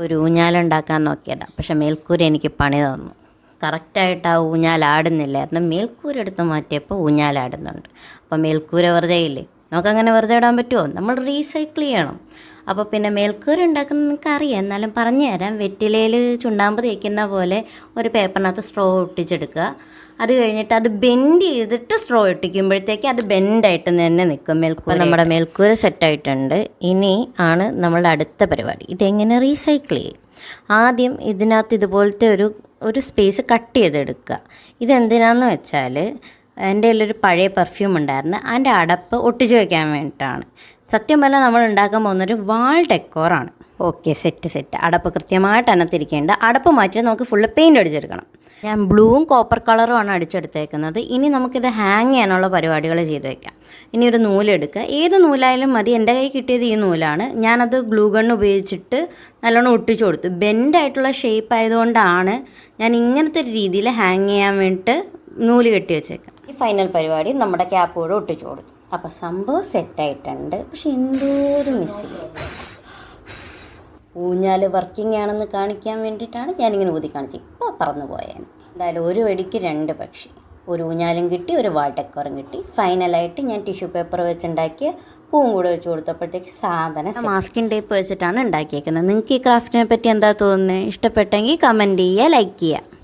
ഒരു ഊഞ്ഞാലുണ്ടാക്കാൻ നോക്കിയതാണ്, പക്ഷെ മേൽക്കൂര എനിക്ക് പണി തന്നു. കറക്റ്റായിട്ട് ആ ഊഞ്ഞാലാടുന്നില്ലായിരുന്നു. മേൽക്കൂര എടുത്ത് മാറ്റിയപ്പോൾ ഊഞ്ഞാലാടുന്നുണ്ട്. അപ്പോൾ മേൽക്കൂര വെറുതെ ഇല്ലേ, നമുക്കങ്ങനെ വെറുതെ ഇടാൻ പറ്റുമോ? നമ്മൾ റീസൈക്കിൾ ചെയ്യണം. അപ്പോൾ പിന്നെ മേൽക്കൂര ഉണ്ടാക്കുന്നത് നിങ്ങൾക്ക് അറിയാം, എന്നാലും പറഞ്ഞു തരാം. വെറ്റിലയിൽ ചുണ്ണാമ്പ് തേക്കുന്ന പോലെ ഒരു പേപ്പറിനകത്ത് സ്ട്രോ ഒട്ടിച്ചെടുക്കുക. അത് കഴിഞ്ഞിട്ട് അത് ബെൻഡ് ചെയ്തിട്ട് സ്ട്രോ ഒട്ടിക്കുമ്പോഴത്തേക്ക് അത് ബെൻഡായിട്ട് തന്നെ നിൽക്കും മേൽക്കൂര. നമ്മുടെ മേൽക്കൂര സെറ്റായിട്ടുണ്ട്. ഇനി ആണ് നമ്മളുടെ അടുത്ത പരിപാടി. ഇതെങ്ങനെ റീസൈക്കിൾ ചെയ്യും? ആദ്യം ഇതിനകത്ത് ഇതുപോലത്തെ ഒരു സ്പേസ് കട്ട് ചെയ്തെടുക്കുക. ഇതെന്തിനാന്ന് വെച്ചാൽ എൻ്റെ കയ്യിലൊരു പഴയ പെർഫ്യൂം ഉണ്ടായിരുന്നു, അതിൻ്റെ അടപ്പ് ഒട്ടിച്ച് വയ്ക്കാൻ വേണ്ടിയിട്ടാണ്. സത്യം പറഞ്ഞാൽ നമ്മൾ ഉണ്ടാക്കാൻ പോകുന്നൊരു വാൾ ഡെക്കോറാണ്. Okay, set. അടപ്പ് കൃത്യമായിട്ട് അനത്തിരിക്കേണ്ട. അടപ്പ് മാറ്റിയിട്ട് നമുക്ക് ഫുള്ള് പെയിൻറ്റ് അടിച്ചെടുക്കണം. ഞാൻ ബ്ലൂവും കോപ്പർ കളറുമാണ് അടിച്ചെടുത്തേക്കുന്നത്. ഇനി നമുക്കിത് ഹാങ് ചെയ്യാനുള്ള പരിപാടികൾ ചെയ്ത് വയ്ക്കാം. ഇനി ഒരു നൂലെടുക്കുക, ഏത് നൂലായാലും മതി. എൻ്റെ കയ്യിൽ കിട്ടിയത് ഈ നൂലാണ്. ഞാനത് ഗ്ലൂ ഗൺ ഉപയോഗിച്ചിട്ട് നല്ലോണം ഒട്ടിച്ചു കൊടുത്തു. ബെൻഡായിട്ടുള്ള ഷേപ്പ് ആയതുകൊണ്ടാണ് ഞാൻ ഇങ്ങനത്തെ ഒരു രീതിയിൽ ഹാങ് ചെയ്യാൻ വേണ്ടിയിട്ട് നൂല് കെട്ടി വെച്ചേക്കാം. ഈ ഫൈനൽ പരിപാടി നമ്മുടെ ക്യാപ്പ് കൂടെ ഒട്ടിച്ചു കൊടുത്തു. അപ്പോൾ സംഭവം സെറ്റായിട്ടുണ്ട്. പക്ഷെ എന്തോ ഒരു മിസ് ചെയ്യും. ഊഞ്ഞാൽ വർക്കിംഗ് ആണെന്ന് കാണിക്കാൻ വേണ്ടിയിട്ടാണ് ഞാനിങ്ങനെ ഊതി കാണിച്ചത്. ഇപ്പോൾ പറന്നു പോയാൽ എന്തായാലും ഒരു വെടിക്ക് 2 പക്ഷി. ഒരു ഊഞ്ഞാലും കിട്ടി, ഒരു വാൾ ഡെക്കോറും കിട്ടി. ഫൈനലായിട്ട് ഞാൻ ടിഷ്യൂ പേപ്പർ വെച്ചുണ്ടാക്കിയ പൂവും കൂടെ വെച്ച് കൊടുത്തപ്പോഴത്തേക്ക് സാധനം മാസ്കിൻ ടേപ്പ് വെച്ചിട്ടാണ് ഉണ്ടാക്കിയേക്കുന്നത്. നിങ്ങൾക്ക് ഈ ക്രാഫ്റ്റിനെ പറ്റി എന്താ തോന്നുന്നത്? ഇഷ്ടപ്പെട്ടെങ്കിൽ കമൻറ്റ് ചെയ്യുക, ലൈക്ക് ചെയ്യുക.